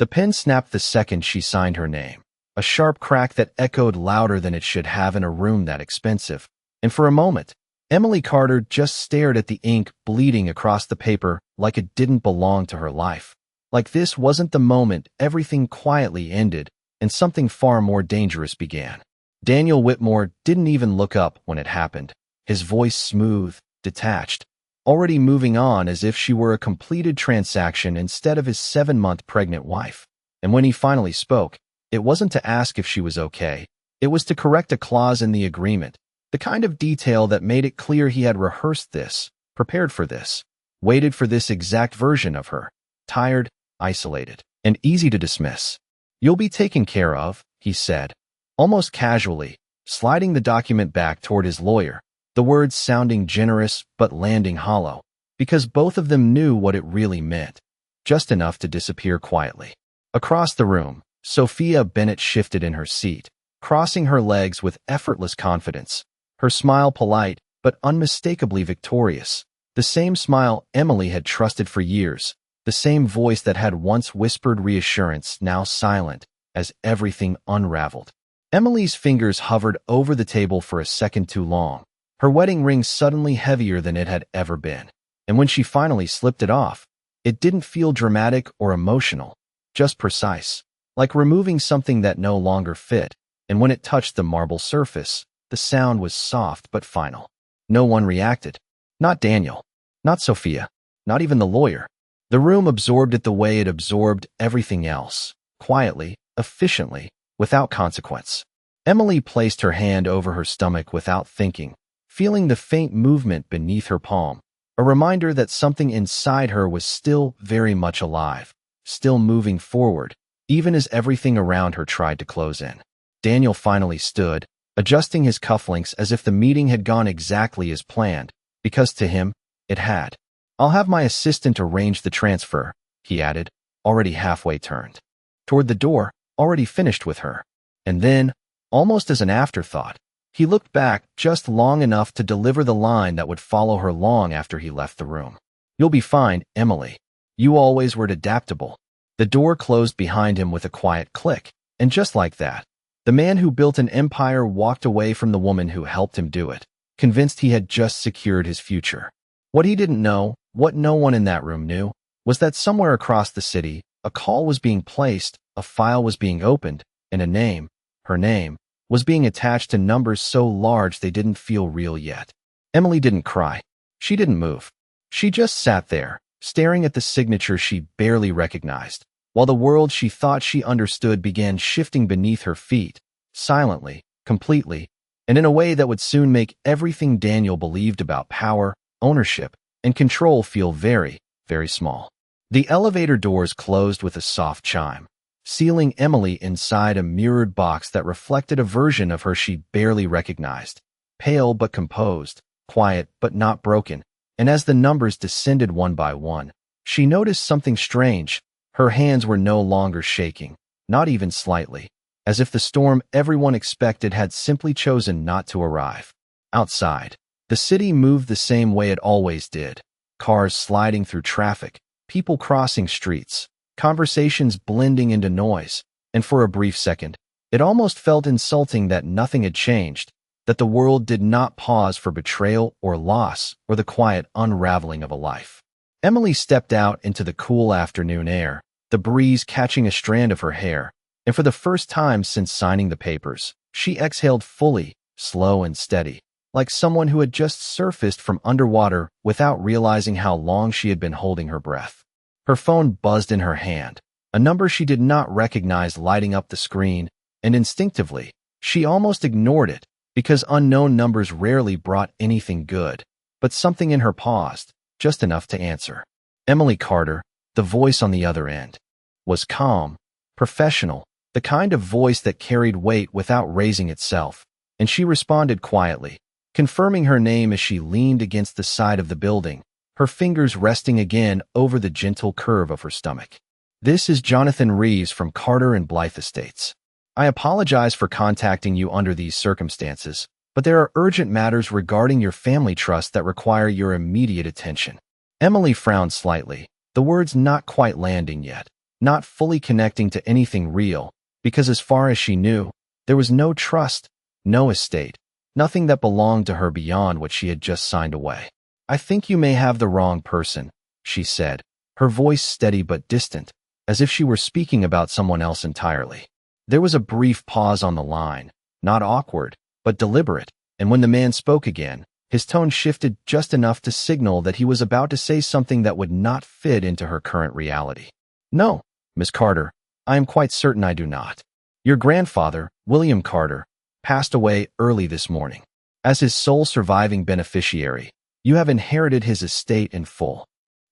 The pen snapped the second she signed her name, a sharp crack that echoed louder than it should have in a room that expensive. And for a moment, Emily Carter just stared at the ink bleeding across the paper like it didn't belong to her life. Like this wasn't the moment everything quietly ended and something far more dangerous began. Daniel Whitmore didn't even look up when it happened, his voice smooth, detached, already moving on as if she were a completed transaction instead of his 7-month pregnant wife. And when he finally spoke, it wasn't to ask if she was okay. It was to correct a clause in the agreement, the kind of detail that made it clear he had rehearsed this, prepared for this, waited for this exact version of her, tired, isolated, and easy to dismiss. "You'll be taken care of," he said, almost casually, sliding the document back toward his lawyer, the words sounding generous but landing hollow, because both of them knew what it really meant, just enough to disappear quietly. Across the room, Sophia Bennett shifted in her seat, crossing her legs with effortless confidence, her smile polite but unmistakably victorious, the same smile Emily had trusted for years, the same voice that had once whispered reassurance, now silent, as everything unraveled. Emily's fingers hovered over the table for a second too long, her wedding ring suddenly heavier than it had ever been. And when she finally slipped it off, it didn't feel dramatic or emotional, just precise, like removing something that no longer fit. And when it touched the marble surface, the sound was soft but final. No one reacted. Not Daniel. Not Sophia. Not even the lawyer. The room absorbed it the way it absorbed everything else, quietly, efficiently, without consequence. Emily placed her hand over her stomach without thinking, feeling the faint movement beneath her palm, a reminder that something inside her was still very much alive, still moving forward, even as everything around her tried to close in. Daniel finally stood, adjusting his cufflinks as if the meeting had gone exactly as planned, because to him, it had. "I'll have my assistant arrange the transfer," he added, already halfway turned toward the door, already finished with her. And then, almost as an afterthought, he looked back just long enough to deliver the line that would follow her long after he left the room. "You'll be fine, Emily. You always were adaptable." The door closed behind him with a quiet click, and just like that, the man who built an empire walked away from the woman who helped him do it, convinced he had just secured his future. What he didn't know, what no one in that room knew, was that somewhere across the city, a call was being placed, a file was being opened, and a name, her name, was being attached to numbers so large they didn't feel real yet. Emily didn't cry. She didn't move. She just sat there, staring at the signature she barely recognized, while the world she thought she understood began shifting beneath her feet, silently, completely, and in a way that would soon make everything Daniel believed about power, ownership, and control feel very, very small. The elevator doors closed with a soft chime, sealing Emily inside a mirrored box that reflected a version of her she barely recognized, pale but composed, quiet but not broken. And as the numbers descended one by one, she noticed something strange. Her hands were no longer shaking, not even slightly, as if the storm everyone expected had simply chosen not to arrive. Outside, the city moved the same way it always did, cars sliding through traffic, people crossing streets, conversations blending into noise, and for a brief second, it almost felt insulting that nothing had changed, that the world did not pause for betrayal or loss or the quiet unraveling of a life. Emily stepped out into the cool afternoon air, the breeze catching a strand of her hair, and for the first time since signing the papers, she exhaled fully, slow and steady, like someone who had just surfaced from underwater without realizing how long she had been holding her breath. Her phone buzzed in her hand, a number she did not recognize lighting up the screen, and instinctively, she almost ignored it, because unknown numbers rarely brought anything good. But something in her paused, just enough to answer. Emily Carter, the voice on the other end, was calm, professional, the kind of voice that carried weight without raising itself, and she responded quietly, confirming her name as she leaned against the side of the building, her fingers resting again over the gentle curve of her stomach. "This is Jonathan Reeves from Carter and Blythe Estates. I apologize for contacting you under these circumstances, but there are urgent matters regarding your family trust that require your immediate attention." Emily frowned slightly, the words not quite landing yet, not fully connecting to anything real, because as far as she knew, there was no trust, no estate, nothing that belonged to her beyond what she had just signed away. "I think you may have the wrong person," she said, her voice steady but distant, as if she were speaking about someone else entirely. There was a brief pause on the line, not awkward, but deliberate, and when the man spoke again, his tone shifted just enough to signal that he was about to say something that would not fit into her current reality. "No, Miss Carter, I am quite certain I do not. Your grandfather, William Carter, passed away early this morning. As his sole surviving beneficiary, you have inherited his estate in full."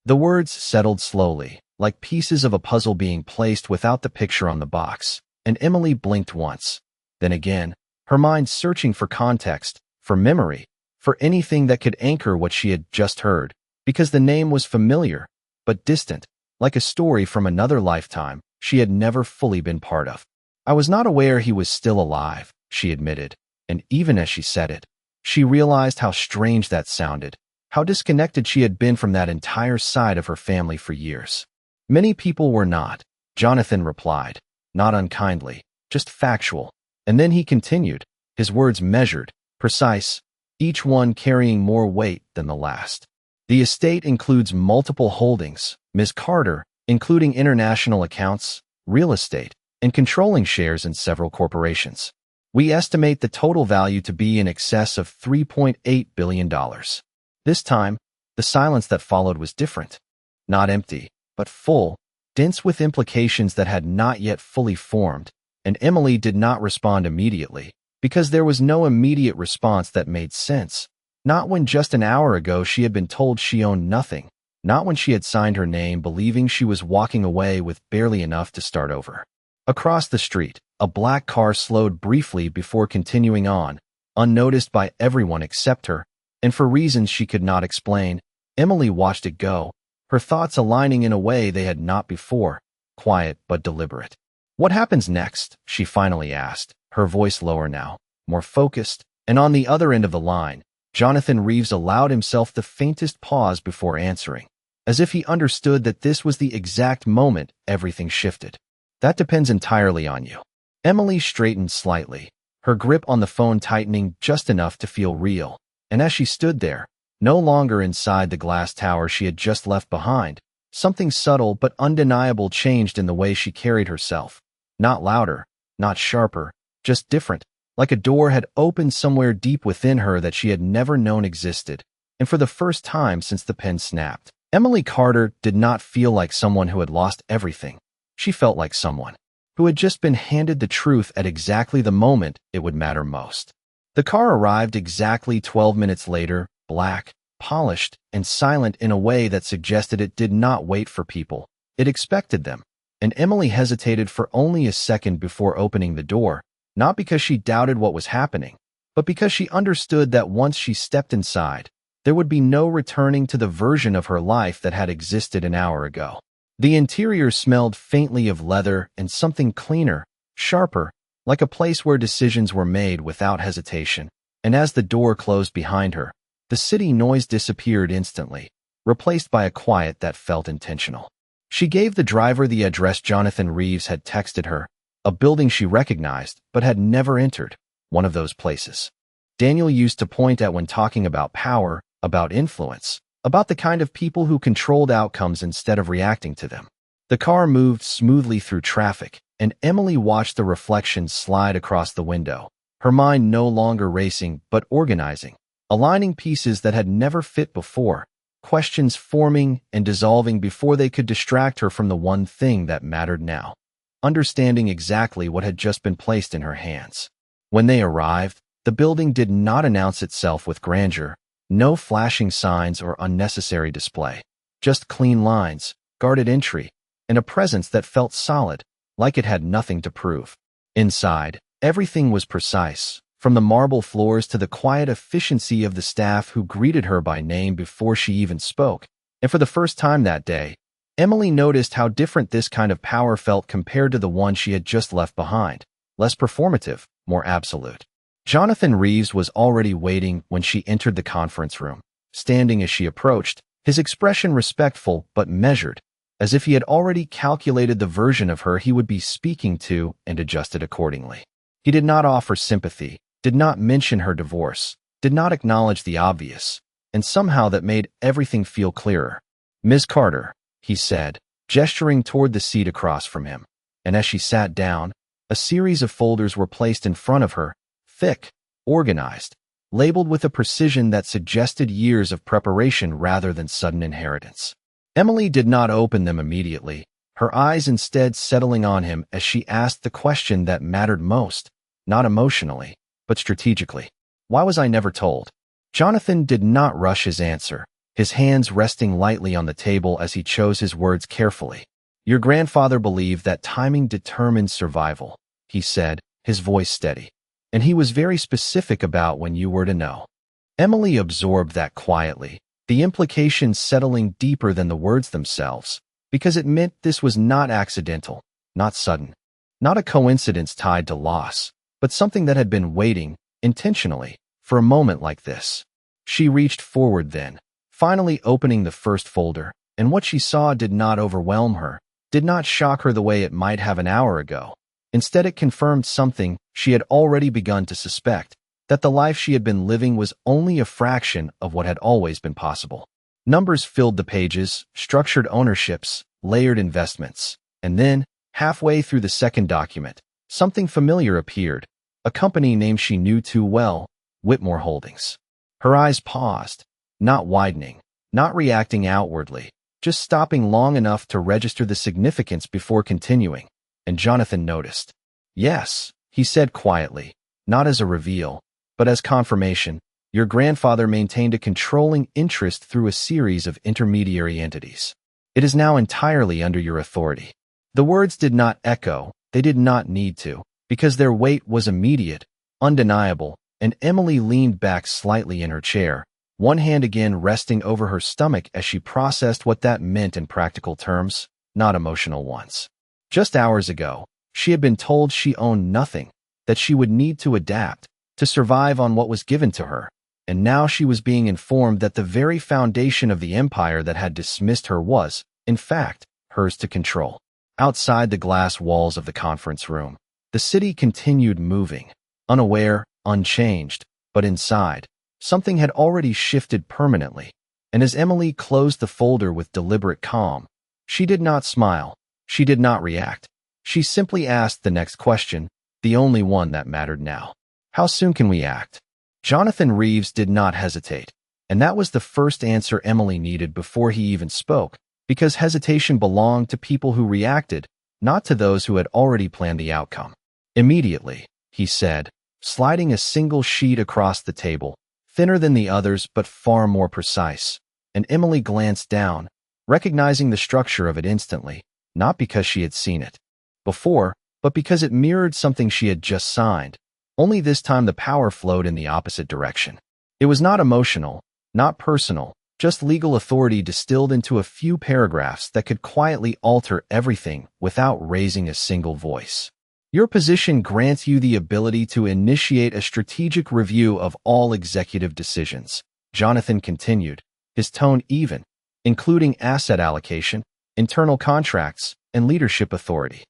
The words settled slowly, like pieces of a puzzle being placed without the picture on the box, and Emily blinked once, then again, her mind searching for context, for memory, for anything that could anchor what she had just heard, because the name was familiar, but distant, like a story from another lifetime she had never fully been part of. "I was not aware he was still alive," she admitted, and even as she said it, she realized how strange that sounded, how disconnected she had been from that entire side of her family for years. "Many people were not," Jonathan replied, not unkindly, just factual, and then he continued, his words measured, precise, each one carrying more weight than the last. "The estate includes multiple holdings, Ms. Carter, including international accounts, real estate, and controlling shares in several corporations. We estimate the total value to be in excess of $3.8 billion. This time, the silence that followed was different. Not empty, but full, dense with implications that had not yet fully formed, and Emily did not respond immediately, because there was no immediate response that made sense. Not when just an hour ago she had been told she owned nothing, not when she had signed her name believing she was walking away with barely enough to start over. Across the street, a black car slowed briefly before continuing on, unnoticed by everyone except her, and for reasons she could not explain, Emily watched it go, her thoughts aligning in a way they had not before, quiet but deliberate. "What happens next?" she finally asked, her voice lower now, more focused, and on the other end of the line, Jonathan Reeves allowed himself the faintest pause before answering, as if he understood that this was the exact moment everything shifted. "That depends entirely on you." Emily straightened slightly, her grip on the phone tightening just enough to feel real, and as she stood there, no longer inside the glass tower she had just left behind, something subtle but undeniable changed in the way she carried herself. Not louder, not sharper, just different, like a door had opened somewhere deep within her that she had never known existed, and for the first time since the pen snapped, Emily Carter did not feel like someone who had lost everything. She felt like someone who had just been handed the truth at exactly the moment it would matter most. The car arrived exactly 12 minutes later, black, polished, and silent in a way that suggested it did not wait for people. It expected them, and Emily hesitated for only a second before opening the door, not because she doubted what was happening, but because she understood that once she stepped inside, there would be no returning to the version of her life that had existed an hour ago. The interior smelled faintly of leather and something cleaner, sharper, like a place where decisions were made without hesitation, and as the door closed behind her, the city noise disappeared instantly, replaced by a quiet that felt intentional. She gave the driver the address Jonathan Reeves had texted her, a building she recognized but had never entered, one of those places Daniel used to point at when talking about power, about influence, about the kind of people who controlled outcomes instead of reacting to them. The car moved smoothly through traffic, and Emily watched the reflections slide across the window, her mind no longer racing but organizing, aligning pieces that had never fit before, questions forming and dissolving before they could distract her from the one thing that mattered now, understanding exactly what had just been placed in her hands. When they arrived, the building did not announce itself with grandeur, no flashing signs or unnecessary display, just clean lines, guarded entry, and a presence that felt solid, like it had nothing to prove. Inside, everything was precise, from the marble floors to the quiet efficiency of the staff who greeted her by name before she even spoke. And for the first time that day, Emily noticed how different this kind of power felt compared to the one she had just left behind, less performative, more absolute. Jonathan Reeves was already waiting when she entered the conference room, standing as she approached, his expression respectful but measured, as if he had already calculated the version of her he would be speaking to and adjusted accordingly. He did not offer sympathy, did not mention her divorce, did not acknowledge the obvious, and somehow that made everything feel clearer. "Ms. Carter," he said, gesturing toward the seat across from him, and as she sat down, a series of folders were placed in front of her, thick, organized, labeled with a precision that suggested years of preparation rather than sudden inheritance. Emily did not open them immediately, her eyes instead settling on him as she asked the question that mattered most, not emotionally, but strategically. Why was I never told? Jonathan did not rush his answer, his hands resting lightly on the table as he chose his words carefully. Your grandfather believed that timing determined survival, he said, his voice steady. And he was very specific about when you were to know. Emily absorbed that quietly, the implications settling deeper than the words themselves, because it meant this was not accidental, not sudden, not a coincidence tied to loss, but something that had been waiting, intentionally, for a moment like this. She reached forward then, finally opening the first folder, and what she saw did not overwhelm her, did not shock her the way it might have an hour ago. Instead, it confirmed something she had already begun to suspect, that the life she had been living was only a fraction of what had always been possible. Numbers filled the pages, structured ownerships, layered investments, and then, halfway through the second document, something familiar appeared, a company name she knew too well, Whitmore Holdings. Her eyes paused, not widening, not reacting outwardly, just stopping long enough to register the significance before continuing, and Jonathan noticed. Yes, he said quietly, not as a reveal, but as confirmation. Your grandfather maintained a controlling interest through a series of intermediary entities. It is now entirely under your authority. The words did not echo, they did not need to, because their weight was immediate, undeniable, and Emily leaned back slightly in her chair, one hand again resting over her stomach as she processed what that meant in practical terms, not emotional ones. Just hours ago, she had been told she owned nothing, that she would need to adapt, to survive on what was given to her, and now she was being informed that the very foundation of the empire that had dismissed her was, in fact, hers to control. Outside the glass walls of the conference room, the city continued moving, unaware, unchanged, but inside, something had already shifted permanently, and as Emily closed the folder with deliberate calm, she did not smile, she did not react. She simply asked the next question, the only one that mattered now. How soon can we act? Jonathan Reeves did not hesitate, and that was the first answer Emily needed before he even spoke, because hesitation belonged to people who reacted, not to those who had already planned the outcome. Immediately, he said, sliding a single sheet across the table, thinner than the others but far more precise, and Emily glanced down, recognizing the structure of it instantly, not because she had seen it before, but because it mirrored something she had just signed, only this time the power flowed in the opposite direction. It was not emotional, not personal, just legal authority distilled into a few paragraphs that could quietly alter everything without raising a single voice. Your position grants you the ability to initiate a strategic review of all executive decisions, Jonathan continued, his tone even, including asset allocation, internal contracts, and leadership authority.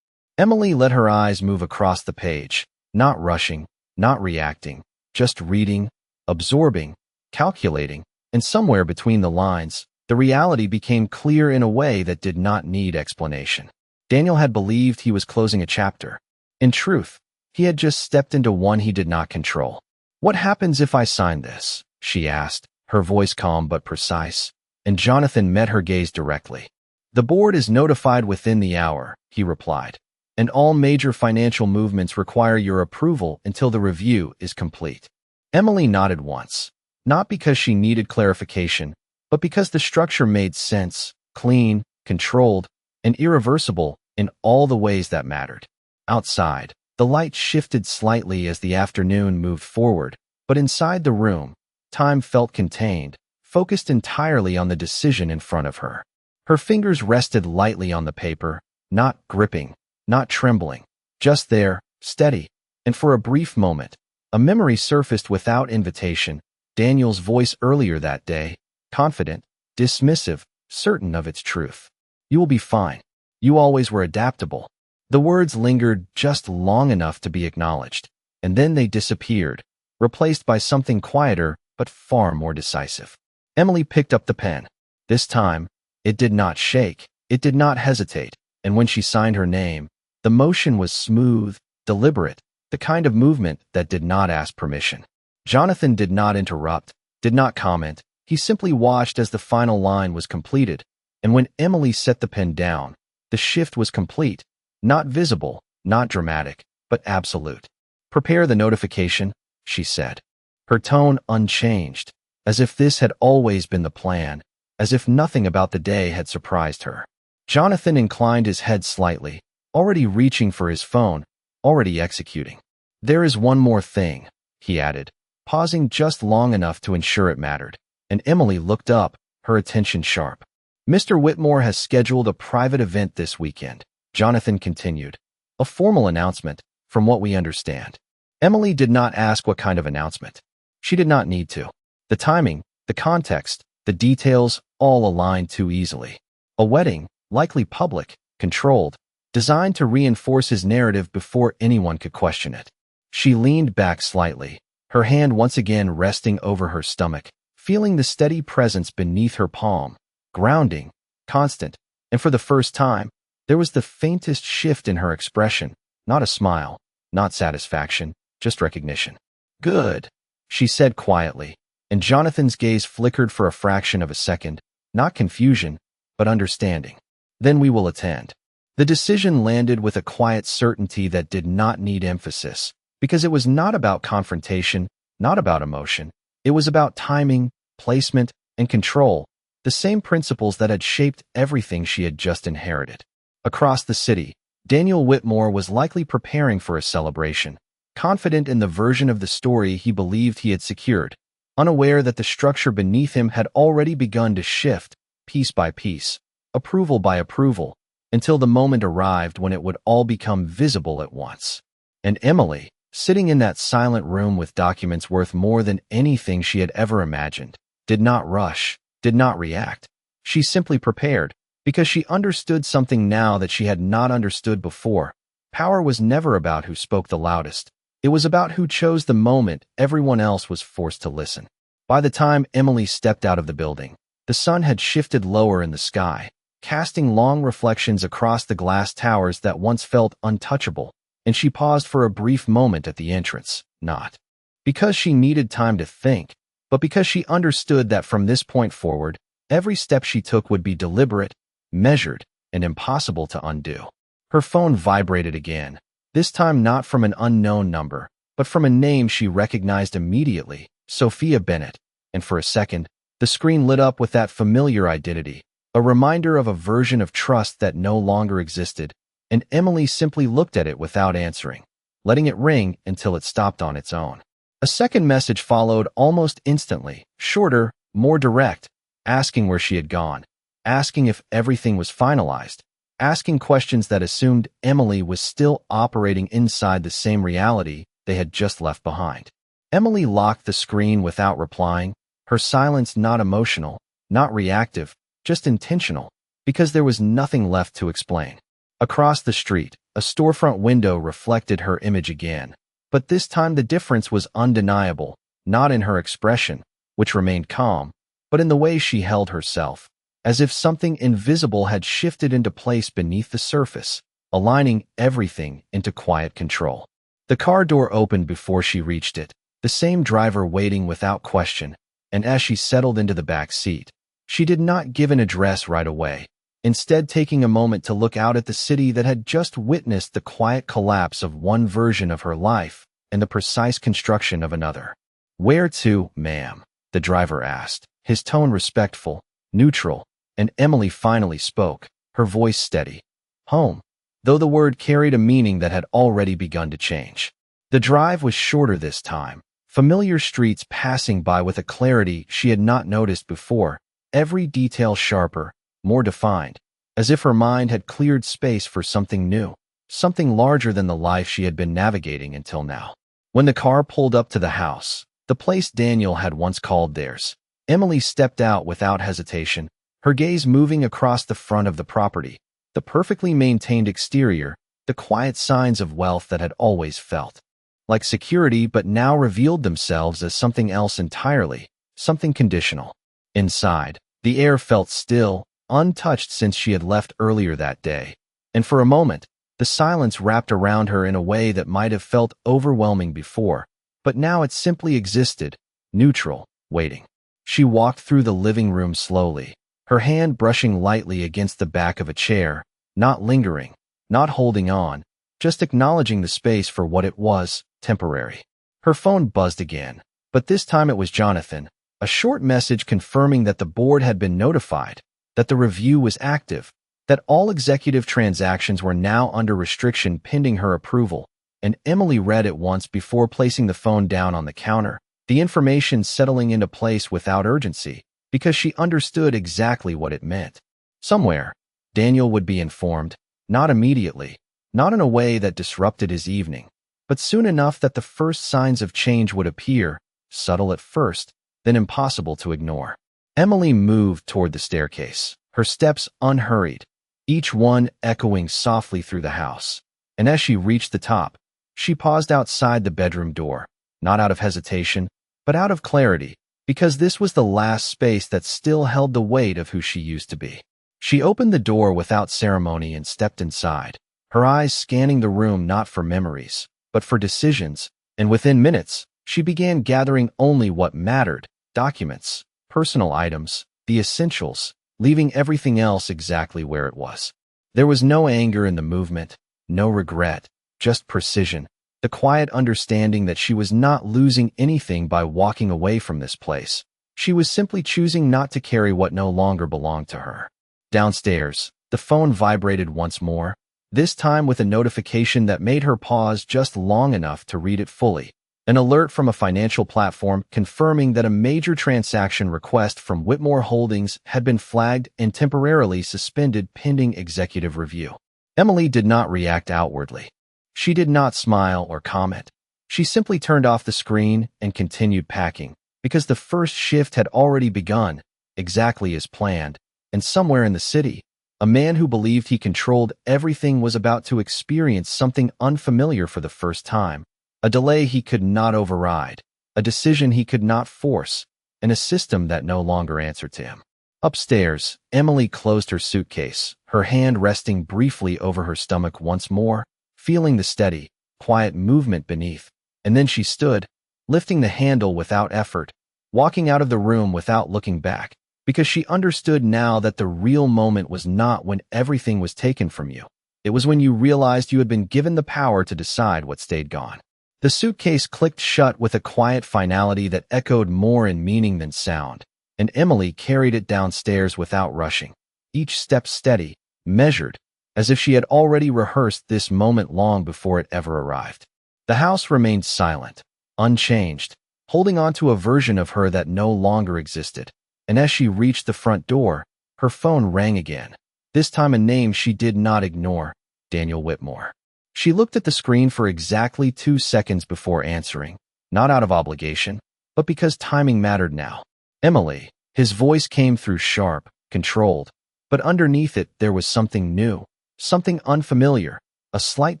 Emily let her eyes move across the page, not rushing, not reacting, just reading, absorbing, calculating, and somewhere between the lines, the reality became clear in a way that did not need explanation. Daniel had believed he was closing a chapter. In truth, he had just stepped into one he did not control. What happens if I sign this? She asked, her voice calm but precise, and Jonathan met her gaze directly. The board is notified within the hour, he replied, and all major financial movements require your approval until the review is complete. Emily nodded once, not because she needed clarification, but because the structure made sense, clean, controlled, and irreversible in all the ways that mattered. Outside, the light shifted slightly as the afternoon moved forward, but inside the room, time felt contained, focused entirely on the decision in front of her. Her fingers rested lightly on the paper, not gripping, not trembling, just there, steady, and for a brief moment, a memory surfaced without invitation, Daniel's voice earlier that day, confident, dismissive, certain of its truth. You will be fine. You always were adaptable. The words lingered just long enough to be acknowledged, and then they disappeared, replaced by something quieter but far more decisive. Emily picked up the pen. This time, it did not shake, it did not hesitate, and when she signed her name, the motion was smooth, deliberate, the kind of movement that did not ask permission. Jonathan did not interrupt, did not comment. He simply watched as the final line was completed, and when Emily set the pen down, the shift was complete, not visible, not dramatic, but absolute. "Prepare the notification," she said, her tone unchanged, as if this had always been the plan, as if nothing about the day had surprised her. Jonathan inclined his head slightly, already reaching for his phone, already executing. "There is one more thing," he added, pausing just long enough to ensure it mattered, and Emily looked up, her attention sharp. "Mr. Whitmore has scheduled a private event this weekend," Jonathan continued. "A formal announcement, from what we understand." Emily did not ask what kind of announcement. She did not need to. The timing, the context, the details all aligned too easily. A wedding, likely public, controlled, designed to reinforce his narrative before anyone could question it. She leaned back slightly, her hand once again resting over her stomach, feeling the steady presence beneath her palm, grounding, constant, and for the first time, there was the faintest shift in her expression, not a smile, not satisfaction, just recognition. "Good," she said quietly, and Jonathan's gaze flickered for a fraction of a second, not confusion, but understanding. "Then we will attend." The decision landed with a quiet certainty that did not need emphasis, because it was not about confrontation, not about emotion. It was about timing, placement, and control, the same principles that had shaped everything she had just inherited. Across the city, Daniel Whitmore was likely preparing for a celebration, confident in the version of the story he believed he had secured, unaware that the structure beneath him had already begun to shift, piece by piece, approval by approval, until the moment arrived when it would all become visible at once. And Emily, sitting in that silent room with documents worth more than anything she had ever imagined, did not rush, did not react. She simply prepared, because she understood something now that she had not understood before. Power was never about who spoke the loudest. It was about who chose the moment everyone else was forced to listen. By the time Emily stepped out of the building, the sun had shifted lower in the sky, casting long reflections across the glass towers that once felt untouchable, and she paused for a brief moment at the entrance, not because she needed time to think, but because she understood that from this point forward, every step she took would be deliberate, measured, and impossible to undo. Her phone vibrated again, this time not from an unknown number, but from a name she recognized immediately, Sophia Bennett, and for a second, the screen lit up with that familiar identity, a reminder of a version of trust that no longer existed, and Emily simply looked at it without answering, letting it ring until it stopped on its own. A second message followed almost instantly, shorter, more direct, asking where she had gone, asking if everything was finalized, asking questions that assumed Emily was still operating inside the same reality they had just left behind. Emily locked the screen without replying, her silence not emotional, not reactive, just intentional, because there was nothing left to explain. Across the street, a storefront window reflected her image again, but this time the difference was undeniable, not in her expression, which remained calm, but in the way she held herself, as if something invisible had shifted into place beneath the surface, aligning everything into quiet control. The car door opened before she reached it, the same driver waiting without question, and as she settled into the back seat, she did not give an address right away, instead taking a moment to look out at the city that had just witnessed the quiet collapse of one version of her life and the precise construction of another. "Where to, ma'am?" the driver asked, his tone respectful, neutral, and Emily finally spoke, her voice steady. "Home," though the word carried a meaning that had already begun to change. The drive was shorter this time, familiar streets passing by with a clarity she had not noticed before, every detail sharper, more defined, as if her mind had cleared space for something new, something larger than the life she had been navigating until now. When the car pulled up to the house, the place Daniel had once called theirs, Emily stepped out without hesitation, her gaze moving across the front of the property, the perfectly maintained exterior, the quiet signs of wealth that had always felt like security but now revealed themselves as something else entirely, something conditional. Inside, the air felt still, untouched since she had left earlier that day, and for a moment, the silence wrapped around her in a way that might have felt overwhelming before, but now it simply existed, neutral, waiting. She walked through the living room slowly, her hand brushing lightly against the back of a chair, not lingering, not holding on, just acknowledging the space for what it was, temporary. Her phone buzzed again, but this time it was Jonathan, a short message confirming that the board had been notified, that the review was active, that all executive transactions were now under restriction pending her approval, and Emily read it once before placing the phone down on the counter, the information settling into place without urgency, because she understood exactly what it meant. Somewhere, Daniel would be informed, not immediately, not in a way that disrupted his evening, but soon enough that the first signs of change would appear, subtle at first, then impossible to ignore. Emily moved toward the staircase, her steps unhurried, each one echoing softly through the house. And as she reached the top, she paused outside the bedroom door, not out of hesitation, but out of clarity, because this was the last space that still held the weight of who she used to be. She opened the door without ceremony and stepped inside, her eyes scanning the room not for memories, but for decisions, and within minutes, she began gathering only what mattered: documents, personal items, the essentials, leaving everything else exactly where it was. There was no anger in the movement, no regret, just precision, the quiet understanding that she was not losing anything by walking away from this place. She was simply choosing not to carry what no longer belonged to her. Downstairs, the phone vibrated once more, this time with a notification that made her pause just long enough to read it fully. An alert from a financial platform confirming that a major transaction request from Whitmore Holdings had been flagged and temporarily suspended pending executive review. Emily did not react outwardly. She did not smile or comment. She simply turned off the screen and continued packing, because the first shift had already begun, exactly as planned, and somewhere in the city, a man who believed he controlled everything was about to experience something unfamiliar for the first time. A delay he could not override, a decision he could not force, and a system that no longer answered to him. Upstairs, Emily closed her suitcase, her hand resting briefly over her stomach once more, feeling the steady, quiet movement beneath, and then she stood, lifting the handle without effort, walking out of the room without looking back, because she understood now that the real moment was not when everything was taken from you. It was when you realized you had been given the power to decide what stayed gone. The suitcase clicked shut with a quiet finality that echoed more in meaning than sound, and Emily carried it downstairs without rushing, each step steady, measured, as if she had already rehearsed this moment long before it ever arrived. The house remained silent, unchanged, holding on to a version of her that no longer existed, and as she reached the front door, her phone rang again, this time a name she did not ignore: Daniel Whitmore. She looked at the screen for exactly 2 seconds before answering, not out of obligation, but because timing mattered now. Emily. His voice came through sharp, controlled, but underneath it there was something new, something unfamiliar, a slight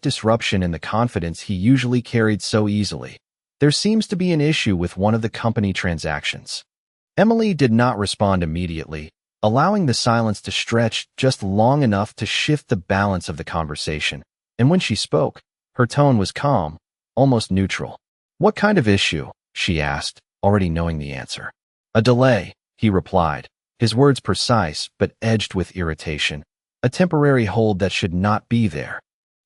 disruption in the confidence he usually carried so easily. There seems to be an issue with one of the company transactions. Emily did not respond immediately, allowing the silence to stretch just long enough to shift the balance of the conversation. And when she spoke, her tone was calm, almost neutral. "What kind of issue?" she asked, already knowing the answer. "A delay," he replied, his words precise but edged with irritation. A temporary hold that should not be there.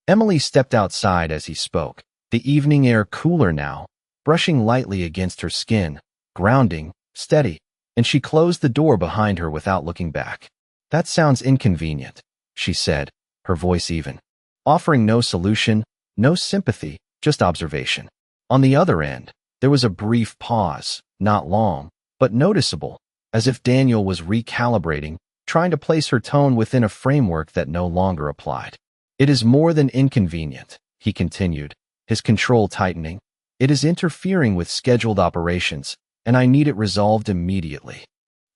Emily stepped outside as he spoke, the evening air cooler now, brushing lightly against her skin, grounding, steady, and she closed the door behind her without looking back. "That sounds inconvenient," she said, her voice even, offering no solution, no sympathy, just observation. On the other end, there was a brief pause, not long, but noticeable, as if Daniel was recalibrating, trying to place her tone within a framework that no longer applied. "It is more than inconvenient," he continued, his control tightening. "It is interfering with scheduled operations, and I need it resolved immediately."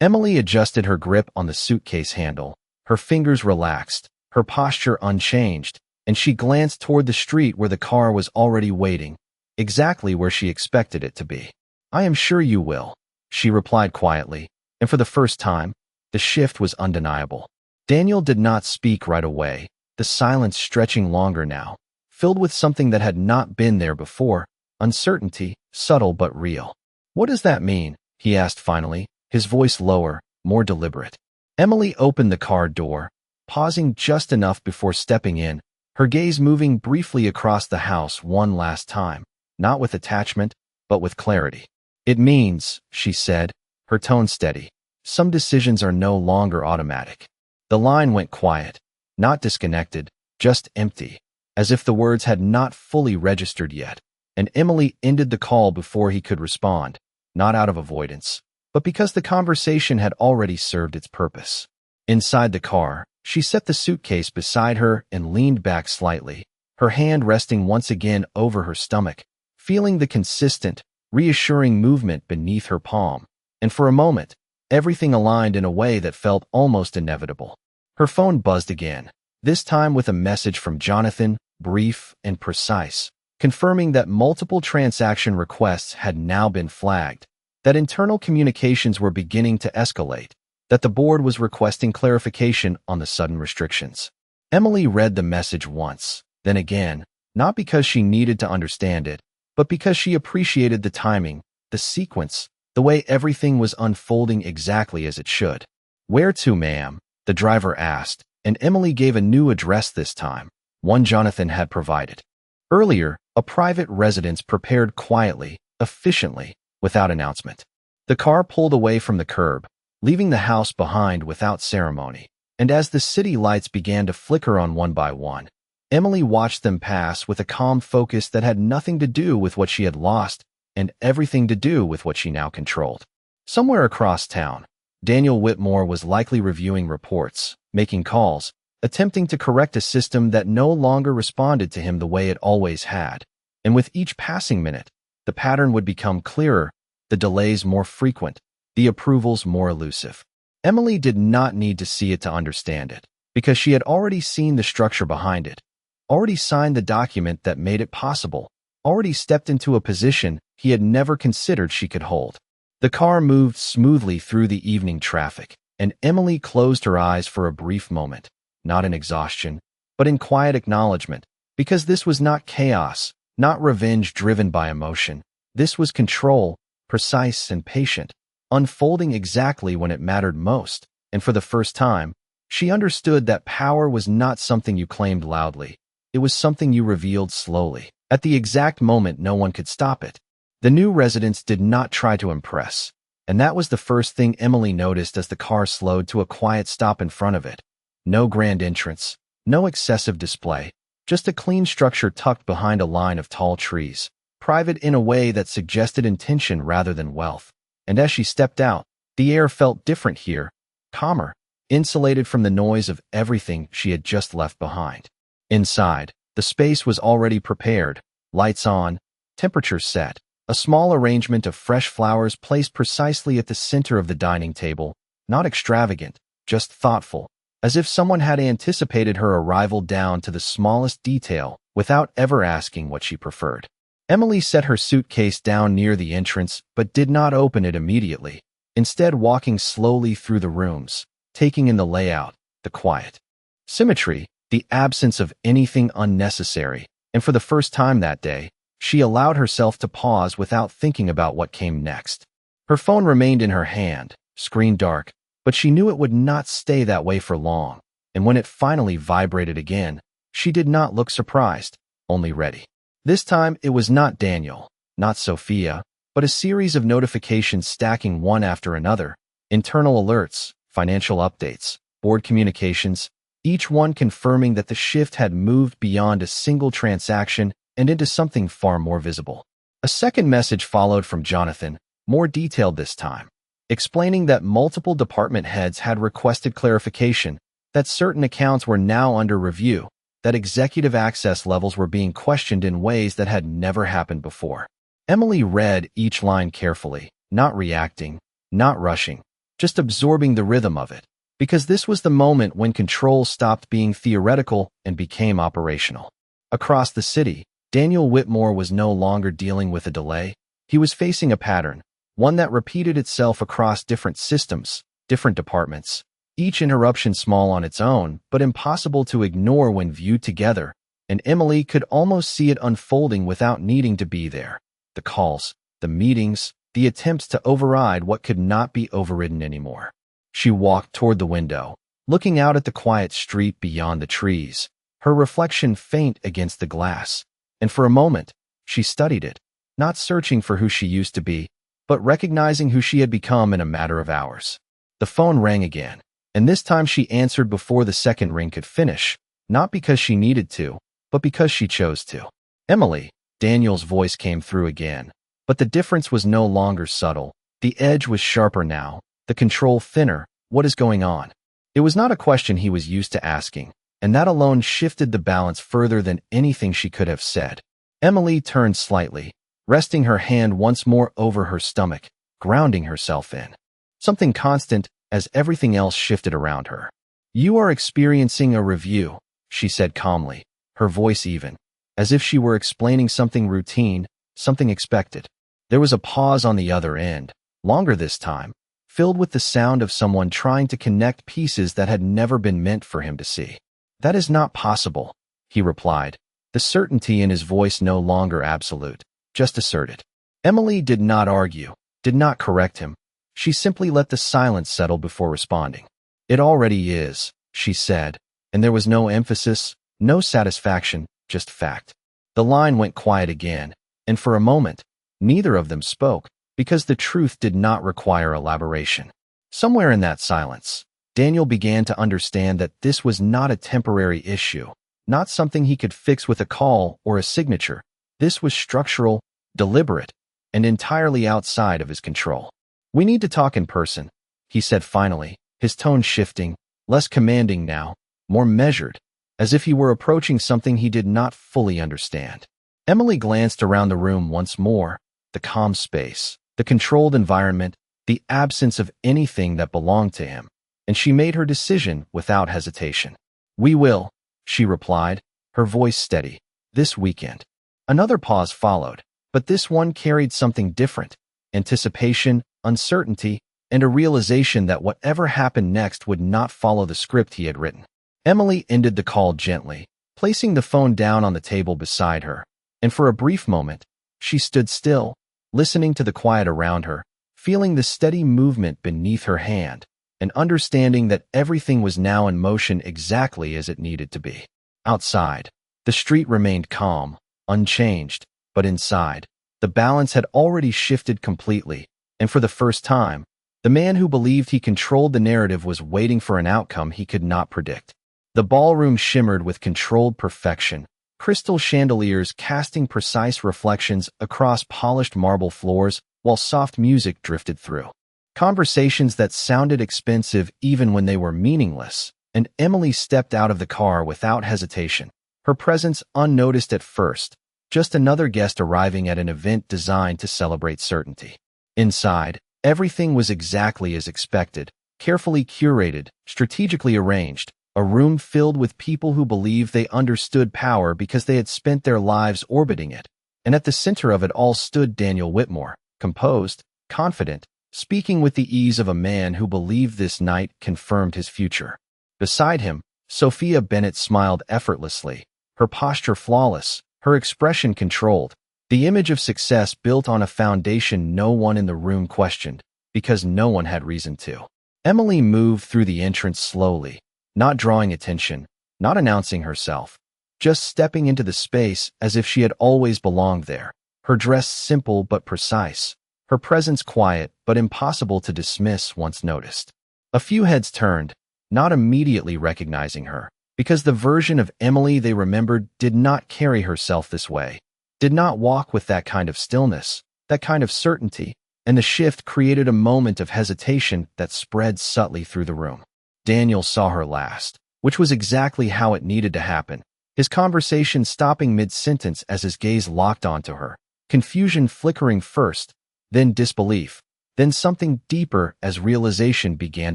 Emily adjusted her grip on the suitcase handle. Her fingers relaxed, her posture unchanged, and she glanced toward the street where the car was already waiting, exactly where she expected it to be. "I am sure you will," she replied quietly, and for the first time, the shift was undeniable. Daniel did not speak right away, the silence stretching longer now, filled with something that had not been there before, uncertainty, subtle but real. "What does that mean?" he asked finally, his voice lower, more deliberate. Emily opened the car door, pausing just enough before stepping in, her gaze moving briefly across the house one last time, not with attachment, but with clarity. "It means," she said, her tone steady, "some decisions are no longer automatic." The line went quiet, not disconnected, just empty, as if the words had not fully registered yet, and Emily ended the call before he could respond, not out of avoidance, but because the conversation had already served its purpose. Inside the car, she set the suitcase beside her and leaned back slightly, her hand resting once again over her stomach, feeling the consistent, reassuring movement beneath her palm, and for a moment, everything aligned in a way that felt almost inevitable. Her phone buzzed again, this time with a message from Jonathan, brief and precise, confirming that multiple transaction requests had now been flagged, that internal communications were beginning to escalate, that the board was requesting clarification on the sudden restrictions. Emily read the message once, then again, not because she needed to understand it, but because she appreciated the timing, the sequence, the way everything was unfolding exactly as it should. "Where to, ma'am?" the driver asked, and Emily gave a new address this time, one Jonathan had provided. Earlier, a private residence prepared quietly, efficiently, without announcement. The car pulled away from the curb, leaving the house behind without ceremony, and as the city lights began to flicker on one by one, Emily watched them pass with a calm focus that had nothing to do with what she had lost and everything to do with what she now controlled. Somewhere across town, Daniel Whitmore was likely reviewing reports, making calls, attempting to correct a system that no longer responded to him the way it always had. And with each passing minute, the pattern would become clearer, the delays more frequent, the approvals more elusive. Emily did not need to see it to understand it, because she had already seen the structure behind it, already signed the document that made it possible, already stepped into a position he had never considered she could hold. The car moved smoothly through the evening traffic, and Emily closed her eyes for a brief moment, not in exhaustion, but in quiet acknowledgement, because this was not chaos, not revenge driven by emotion. This was control, precise and patient, unfolding exactly when it mattered most, and for the first time, she understood that power was not something you claimed loudly. It was something you revealed slowly, at the exact moment no one could stop it. The new residents did not try to impress, and that was the first thing Emily noticed as the car slowed to a quiet stop in front of it. No grand entrance, no excessive display, just a clean structure tucked behind a line of tall trees, private in a way that suggested intention rather than wealth. And as she stepped out, the air felt different here, calmer, insulated from the noise of everything she had just left behind. Inside, the space was already prepared, lights on, temperature set, a small arrangement of fresh flowers placed precisely at the center of the dining table, not extravagant, just thoughtful, as if someone had anticipated her arrival down to the smallest detail without ever asking what she preferred. Emily set her suitcase down near the entrance but did not open it immediately, instead walking slowly through the rooms, taking in the layout, the quiet, symmetry, the absence of anything unnecessary, and for the first time that day, she allowed herself to pause without thinking about what came next. Her phone remained in her hand, screen dark, but she knew it would not stay that way for long, and when it finally vibrated again, she did not look surprised, only ready. This time, it was not Daniel, not Sophia, but a series of notifications stacking one after another, internal alerts, financial updates, board communications, each one confirming that the shift had moved beyond a single transaction and into something far more visible. A second message followed from Jonathan, more detailed this time, explaining that multiple department heads had requested clarification, that certain accounts were now under review, that executive access levels were being questioned in ways that had never happened before. Emily read each line carefully, not reacting, not rushing, just absorbing the rhythm of it. Because this was the moment when control stopped being theoretical and became operational. Across the city, Daniel Whitmore was no longer dealing with a delay. He was facing a pattern, one that repeated itself across different systems, different departments, each interruption small on its own, but impossible to ignore when viewed together, and Emily could almost see it unfolding without needing to be there. The calls, the meetings, the attempts to override what could not be overridden anymore. She walked toward the window, looking out at the quiet street beyond the trees, her reflection faint against the glass, and for a moment, she studied it, not searching for who she used to be, but recognizing who she had become in a matter of hours. The phone rang again, and this time she answered before the second ring could finish, not because she needed to, but because she chose to. "Emily," Daniel's voice came through again, but the difference was no longer subtle. The edge was sharper now, the control thinner. "What is going on?" It was not a question he was used to asking, and that alone shifted the balance further than anything she could have said. Emily turned slightly, resting her hand once more over her stomach, grounding herself in something constant as everything else shifted around her. "You are experiencing a review," she said calmly, her voice even, as if she were explaining something routine, something expected. There was a pause on the other end, longer this time, filled with the sound of someone trying to connect pieces that had never been meant for him to see. "That is not possible," he replied, the certainty in his voice no longer absolute, just asserted. Emily did not argue, did not correct him. She simply let the silence settle before responding. "It already is," she said, and there was no emphasis, no satisfaction, just fact. The line went quiet again, and for a moment, neither of them spoke, because the truth did not require elaboration. Somewhere in that silence, Daniel began to understand that this was not a temporary issue, not something he could fix with a call or a signature. This was structural, deliberate, and entirely outside of his control. "We need to talk in person," he said finally, his tone shifting, less commanding now, more measured, as if he were approaching something he did not fully understand. Emily glanced around the room once more, the calm space, the controlled environment, the absence of anything that belonged to him, and she made her decision without hesitation. "We will," she replied, her voice steady, "this weekend." Another pause followed, but this one carried something different: anticipation, uncertainty, and a realization that whatever happened next would not follow the script he had written. Emily ended the call gently, placing the phone down on the table beside her, and for a brief moment, she stood still, listening to the quiet around her, feeling the steady movement beneath her hand, and understanding that everything was now in motion exactly as it needed to be. Outside, the street remained calm, unchanged, but inside, the balance had already shifted completely, and for the first time, the man who believed he controlled the narrative was waiting for an outcome he could not predict. The ballroom shimmered with controlled perfection, crystal chandeliers casting precise reflections across polished marble floors while soft music drifted through. Conversations that sounded expensive even when they were meaningless, and Emily stepped out of the car without hesitation, her presence unnoticed at first, just another guest arriving at an event designed to celebrate certainty. Inside, everything was exactly as expected, carefully curated, strategically arranged, a room filled with people who believed they understood power because they had spent their lives orbiting it, and at the center of it all stood Daniel Whitmore, composed, confident, speaking with the ease of a man who believed this night confirmed his future. Beside him, Sophia Bennett smiled effortlessly, her posture flawless, her expression controlled, the image of success built on a foundation no one in the room questioned, because no one had reason to. Emily moved through the entrance slowly, not drawing attention, not announcing herself, just stepping into the space as if she had always belonged there, her dress simple but precise, her presence quiet but impossible to dismiss once noticed. A few heads turned, not immediately recognizing her, because the version of Emily they remembered did not carry herself this way, did not walk with that kind of stillness, that kind of certainty, and the shift created a moment of hesitation that spread subtly through the room. Daniel saw her last, which was exactly how it needed to happen, his conversation stopping mid-sentence as his gaze locked onto her, confusion flickering first, then disbelief, then something deeper as realization began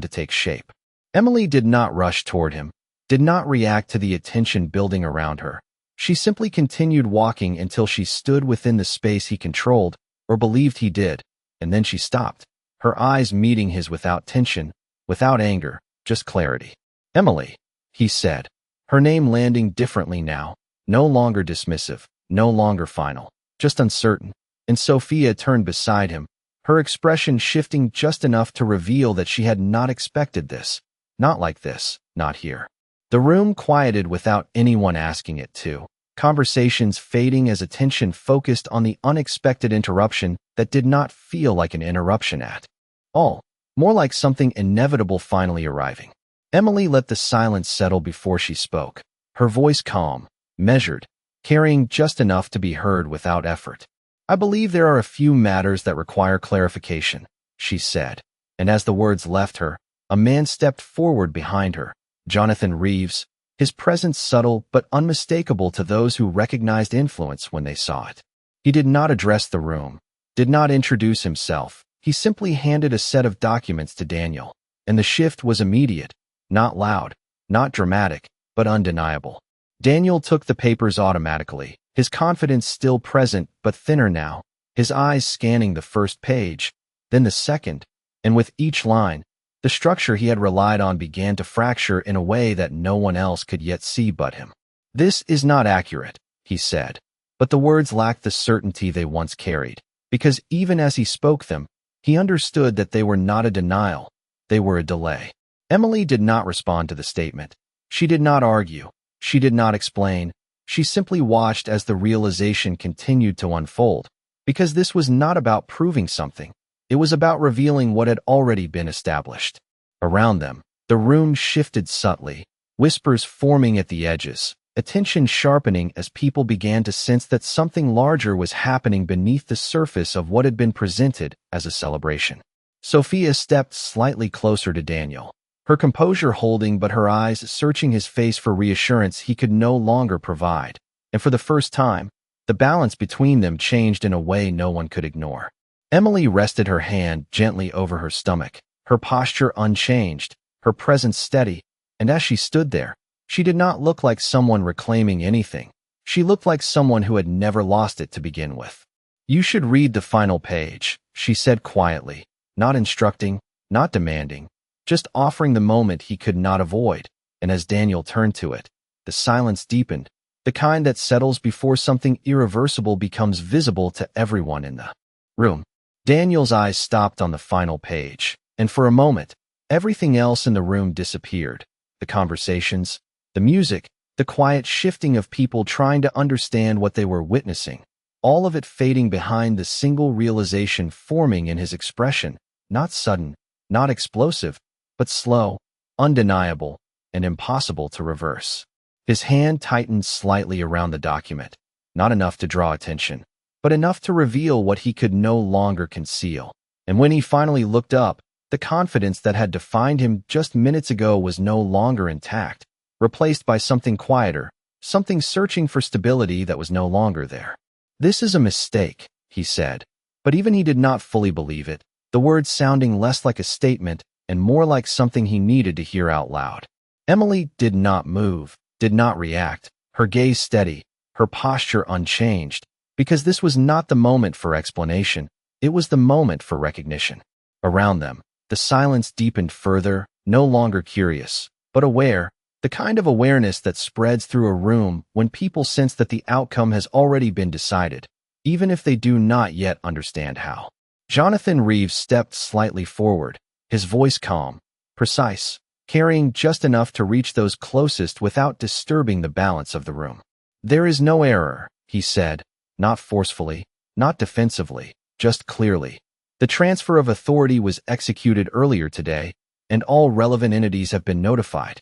to take shape. Emily did not rush toward him, did not react to the attention building around her. She simply continued walking until she stood within the space he controlled, or believed he did, and then she stopped, her eyes meeting his without tension, without anger, just clarity. "Emily," he said, her name landing differently now, no longer dismissive, no longer final, just uncertain, and Sophia turned beside him, her expression shifting just enough to reveal that she had not expected this. Not like this, not here. The room quieted without anyone asking it to, conversations fading as attention focused on the unexpected interruption that did not feel like an interruption at all, more like something inevitable finally arriving. Emily let the silence settle before she spoke, her voice calm, measured, carrying just enough to be heard without effort. "I believe there are a few matters that require clarification," she said, and as the words left her, a man stepped forward behind her, Jonathan Reeves, his presence subtle but unmistakable to those who recognized influence when they saw it. He did not address the room, did not introduce himself. He simply handed a set of documents to Daniel, and the shift was immediate, not loud, not dramatic, but undeniable. Daniel took the papers automatically, his confidence still present but thinner now, his eyes scanning the first page, then the second, and with each line, the structure he had relied on began to fracture in a way that no one else could yet see but him. "This is not accurate," he said, but the words lacked the certainty they once carried, because even as he spoke them, he understood that they were not a denial, they were a delay. Emily did not respond to the statement. She did not argue. She did not explain. She simply watched as the realization continued to unfold, because this was not about proving something. It was about revealing what had already been established. Around them, the room shifted subtly, whispers forming at the edges, attention sharpening as people began to sense that something larger was happening beneath the surface of what had been presented as a celebration. Sophia stepped slightly closer to Daniel, her composure holding but her eyes searching his face for reassurance he could no longer provide, and for the first time, the balance between them changed in a way no one could ignore. Emily rested her hand gently over her stomach, her posture unchanged, her presence steady, and as she stood there, she did not look like someone reclaiming anything. She looked like someone who had never lost it to begin with. "You should read the final page," she said quietly, not instructing, not demanding, just offering the moment he could not avoid, and as Daniel turned to it, the silence deepened, the kind that settles before something irreversible becomes visible to everyone in the room. Daniel's eyes stopped on the final page, and for a moment, everything else in the room disappeared. The conversations, the music, the quiet shifting of people trying to understand what they were witnessing, all of it fading behind the single realization forming in his expression, not sudden, not explosive, but slow, undeniable, and impossible to reverse. His hand tightened slightly around the document, not enough to draw attention, but enough to reveal what he could no longer conceal. And when he finally looked up, the confidence that had defined him just minutes ago was no longer intact, replaced by something quieter, something searching for stability that was no longer there. "This is a mistake," he said, but even he did not fully believe it, the words sounding less like a statement and more like something he needed to hear out loud. Emily did not move, did not react, her gaze steady, her posture unchanged, because this was not the moment for explanation, it was the moment for recognition. Around them, the silence deepened further, no longer curious, but aware, the kind of awareness that spreads through a room when people sense that the outcome has already been decided, even if they do not yet understand how. Jonathan Reeves stepped slightly forward, his voice calm, precise, carrying just enough to reach those closest without disturbing the balance of the room. "There is no error," he said, not forcefully, not defensively, just clearly. "The transfer of authority was executed earlier today, and all relevant entities have been notified."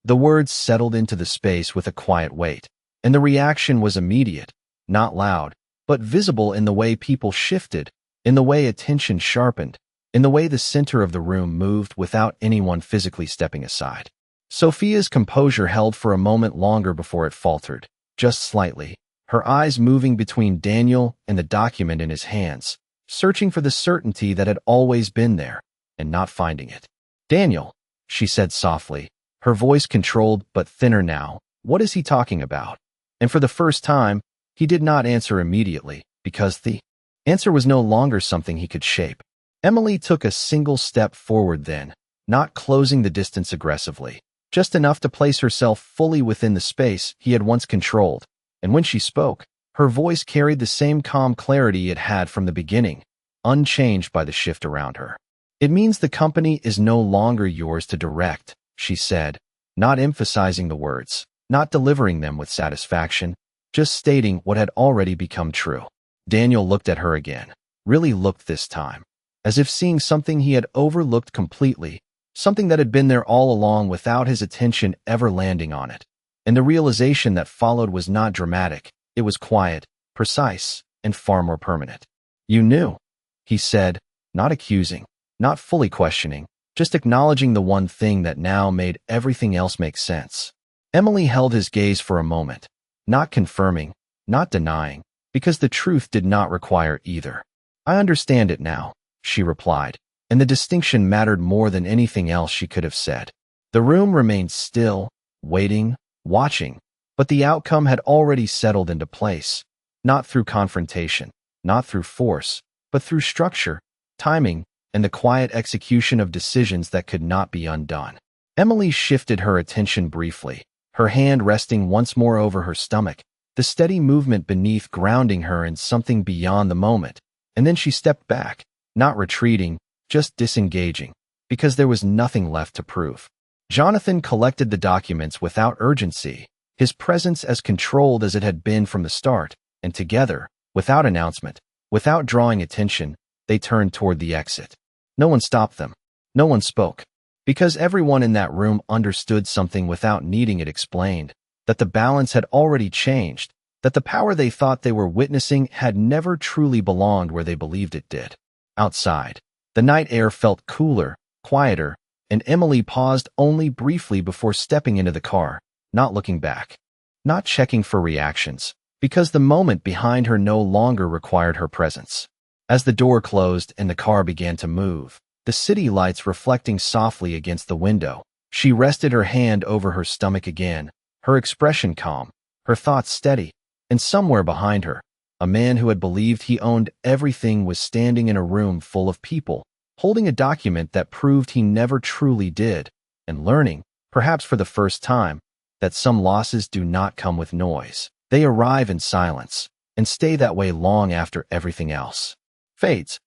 The words settled into the space with a quiet weight, and the reaction was immediate, not loud, but visible in the way people shifted, in the way attention sharpened, in the way the center of the room moved without anyone physically stepping aside. Sophia's composure held for a moment longer before it faltered, just slightly, her eyes moving between Daniel and the document in his hands, searching for the certainty that had always been there, and not finding it. "Daniel," she said softly, her voice controlled but thinner now, "what is he talking about?" And for the first time, he did not answer immediately, because the answer was no longer something he could shape. Emily took a single step forward then, not closing the distance aggressively, just enough to place herself fully within the space he had once controlled. And when she spoke, her voice carried the same calm clarity it had from the beginning, unchanged by the shift around her. "It means the company is no longer yours to direct," she said, not emphasizing the words, not delivering them with satisfaction, just stating what had already become true. Daniel looked at her again, really looked this time, as if seeing something he had overlooked completely, something that had been there all along without his attention ever landing on it. And the realization that followed was not dramatic, it was quiet, precise, and far more permanent. "You knew," he said, not accusing, not fully questioning, just acknowledging the one thing that now made everything else make sense. Emily held his gaze for a moment, not confirming, not denying, because the truth did not require either. "I understand it now," she replied, and the distinction mattered more than anything else she could have said. The room remained still, waiting, watching, but the outcome had already settled into place, not through confrontation, not through force, but through structure, timing, and the quiet execution of decisions that could not be undone. Emily shifted her attention briefly, her hand resting once more over her stomach, the steady movement beneath grounding her in something beyond the moment, and then she stepped back, not retreating, just disengaging, because there was nothing left to prove. Jonathan collected the documents without urgency, his presence as controlled as it had been from the start, and together, without announcement, without drawing attention, they turned toward the exit. No one stopped them. No one spoke. Because everyone in that room understood something without needing it explained, that the balance had already changed, that the power they thought they were witnessing had never truly belonged where they believed it did. Outside, the night air felt cooler, quieter, and Emily paused only briefly before stepping into the car, not looking back, not checking for reactions, because the moment behind her no longer required her presence. As the door closed and the car began to move, the city lights reflecting softly against the window, she rested her hand over her stomach again, her expression calm, her thoughts steady, and somewhere behind her, a man who had believed he owned everything was standing in a room full of people, holding a document that proved he never truly did, and learning, perhaps for the first time, that some losses do not come with noise. They arrive in silence, and stay that way long after everything else fades.